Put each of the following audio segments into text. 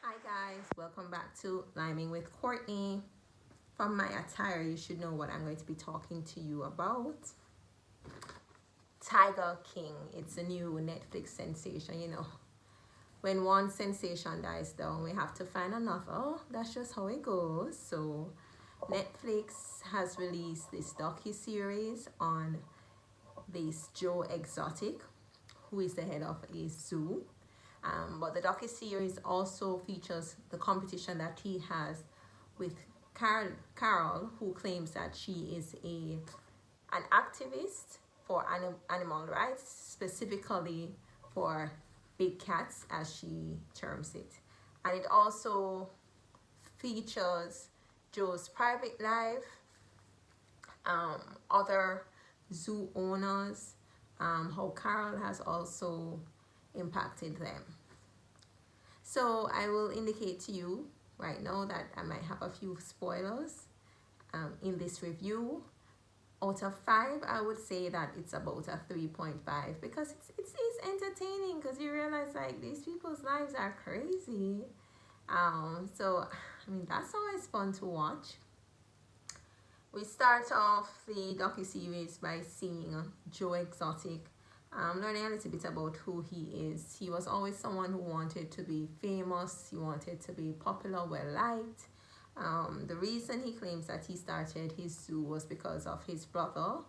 Hi guys, welcome back to Liming with Courtney. From my attire, you should know what I'm going to be talking to you about. Tiger King. It's a new Netflix sensation, When one sensation dies down, we have to find another. Oh, that's just how it goes. So Netflix has released this docu-series on this Joe Exotic, who is the head of a zoo. But the docu-series also features the competition that he has with Carol, who claims that she is an activist for animal rights, specifically for big cats, as she terms it. And it also features Joe's private life, other zoo owners, how Carol has also impacted them. So I will indicate to you right now that I might have a few spoilers in this review. Out of 5, I would say that it's about a 3.5 because it's entertaining, because you realize like these people's lives are crazy. So I mean, that's always fun to watch. We start off the docu-series by seeing Joe Exotic, learning a little bit about who he is. He was always someone who wanted to be famous. He wanted to be popular, well-liked. The reason he claims that he started his zoo was because of his brother,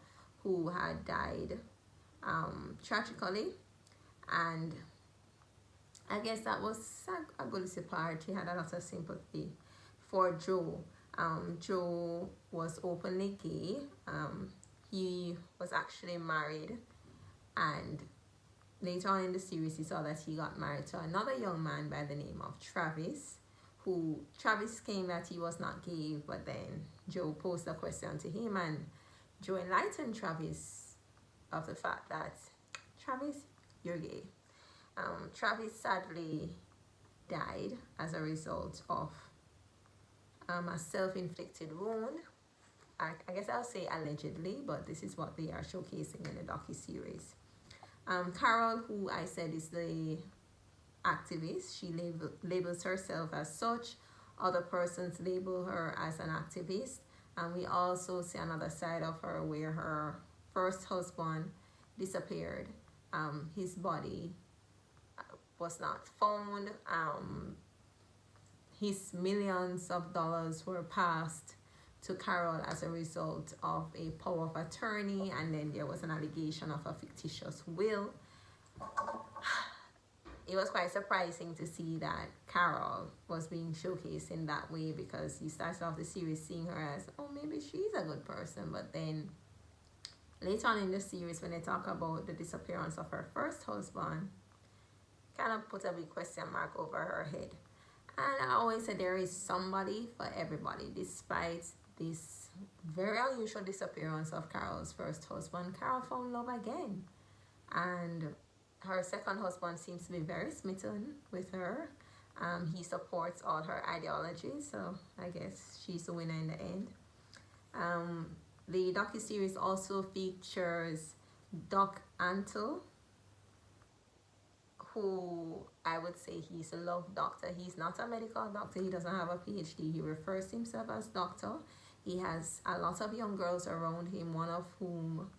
who had died tragically. And I guess that was a good part. He had a lot of sympathy for Joe. Joe was openly gay. He was actually married, and later on in the series he saw that he got married to another young man by the name of Travis, who Travis claimed that he was not gay, but then Joe posed a question to him, and Joe enlightened Travis of the fact that, Travis, you're gay. Travis sadly died as a result of a self-inflicted wound. I guess I'll say allegedly, but this is what they are showcasing in the docu-series. Carol, who I said is the activist, she labels herself as such. Other persons label her as an activist. And we also see another side of her where her first husband disappeared. His body was not found. His millions of dollars were passed to Carol as a result of a power of attorney, and then there was an allegation of a fictitious will. It was quite surprising to see that Carol was being showcased in that way, because you started off the series seeing her as, oh, maybe she's a good person, but then later on in the series, when they talk about the disappearance of her first husband, kind of put a big question mark over her head. And I always said there is somebody for everybody. Despite this very unusual disappearance of Carol's first husband, Carol found love again. And her second husband seems to be very smitten with her. He supports all her ideologies, so I guess she's the winner in the end. The docu-series also features Doc Antle, who I would say he's a love doctor. He's not a medical doctor. He doesn't have a PhD. He refers to himself as doctor. He has a lot of young girls around him, one of whom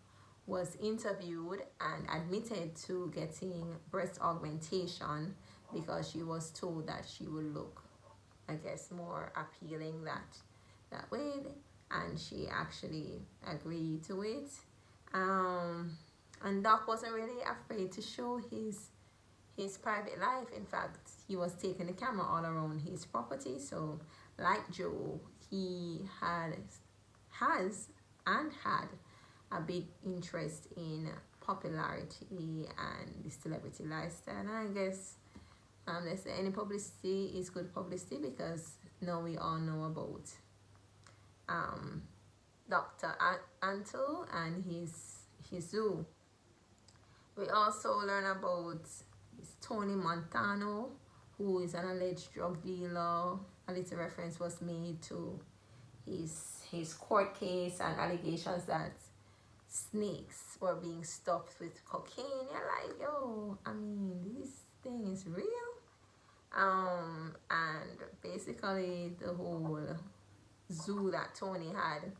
was interviewed and admitted to getting breast augmentation because she was told that she would look, I guess, more appealing that way, and she actually agreed to it. And Doc wasn't really afraid to show his private life. In fact, he was taking the camera all around his property. So like Joe, he has a big interest in popularity and the celebrity lifestyle. And I guess they say any publicity is good publicity, because now we all know about Dr. Antle and his zoo. We also learn about Tony Montano, who is an alleged drug dealer. A little reference was made to his court case and allegations that snakes were being stuffed with cocaine. You're like, yo, I mean, this thing is real. And basically the whole zoo that Tony had,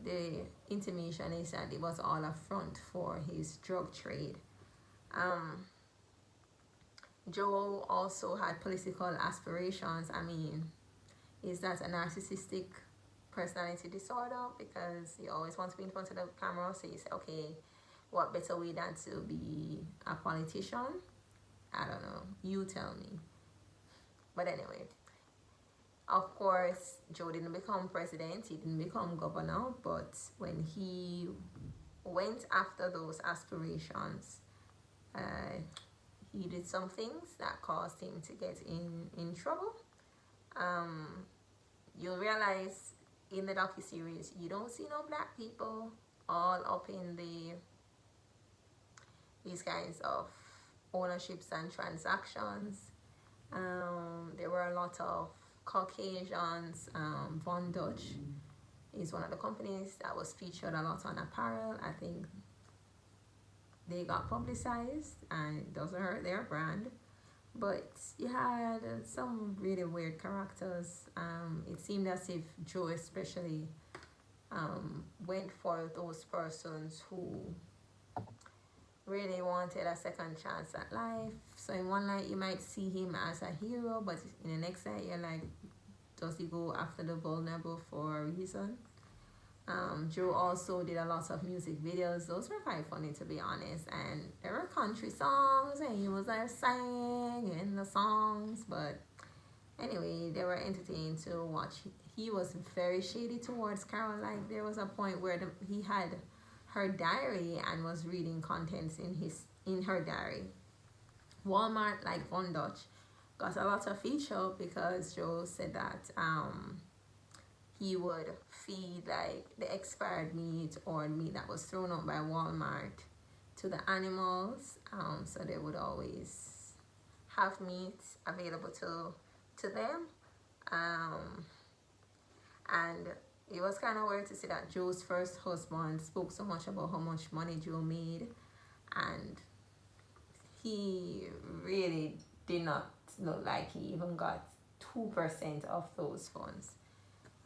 the intimation is that it was all a front for his drug trade. Joe also had political aspirations. I mean, is that a narcissistic personality disorder? Because he always wants to be in front of the camera, so you say, okay, what better way than to be a politician? I don't know, you tell me. But anyway, of course, Joe didn't become president, he didn't become governor, but when he went after those aspirations, he did some things that caused him to get in trouble. You'll realize in the docuseries you don't see no black people all up in these kinds of ownerships and transactions. There were a lot of Caucasians. Von Dutch is one of the companies that was featured a lot on apparel. I think they got publicized and it doesn't hurt their brand. But you had some really weird characters. It seemed as if Joe especially went for those persons who really wanted a second chance at life. So in one light you might see him as a hero, but in the next light you're like, does he go after the vulnerable for a reason? Joe also did a lot of music videos. Those were quite funny, to be honest, and there were country songs and he was there singing the songs, but anyway, they were entertaining to watch. He was very shady towards Carol. Like, there was a point where he had her diary and was reading contents in her diary. Walmart, like Von Dutch, got a lot of feature because Joe said that he would feed like the expired meat or meat that was thrown out by Walmart to the animals, so they would always have meat available to them. And it was kind of weird to see that Joe's first husband spoke so much about how much money Joe made, and he really did not look like he even got 2% of those funds.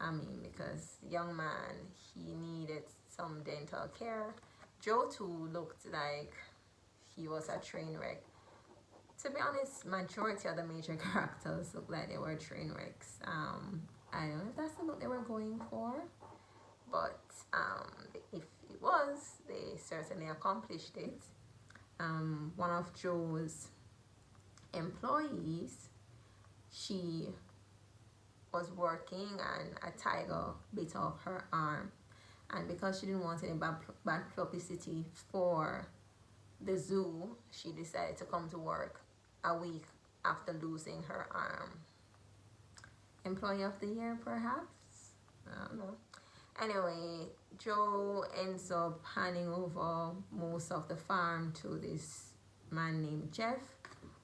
I mean, because young man, he needed some dental care. Joe too looked like he was a train wreck. To be honest, majority of the major characters looked like they were train wrecks. I don't know if that's the look they were going for, but if it was, they certainly accomplished it. One of Joe's employees, she was working and a tiger bit off her arm, and because she didn't want any bad publicity for the zoo, she decided to come to work a week after losing her arm. Employee of the year, perhaps? I don't know. Anyway, Joe ends up handing over most of the farm to this man named Jeff,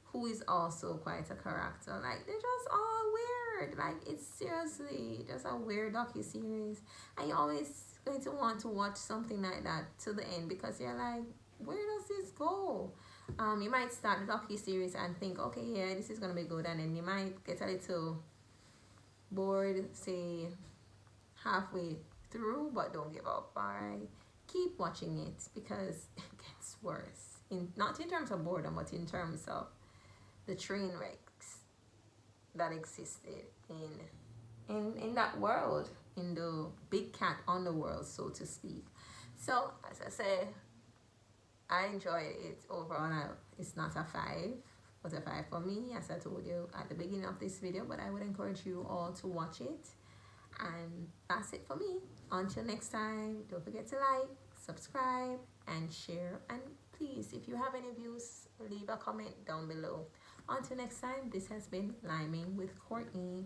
who is also quite a character. Like, they're just all weird. Like, it's seriously just a weird docuseries, and you're always going to want to watch something like that to the end, because you're like, where does this go? You might start the docuseries and think, okay, yeah, this is gonna be good, and then you might get a little bored, say halfway through, but don't give up. Alright, keep watching it, because it gets worse. Not in terms of boredom, but in terms of the train wrecks that existed in that world, in the big cat underworld, so to speak. So as I said, I enjoyed it. Overall, it's not a 5, but a 5 for me, as I told you at the beginning of this video, but I would encourage you all to watch it. And that's it for me. Until next time, don't forget to like, subscribe, and share. And please, if you have any views, leave a comment down below. Until next time, this has been Liming with Courtney.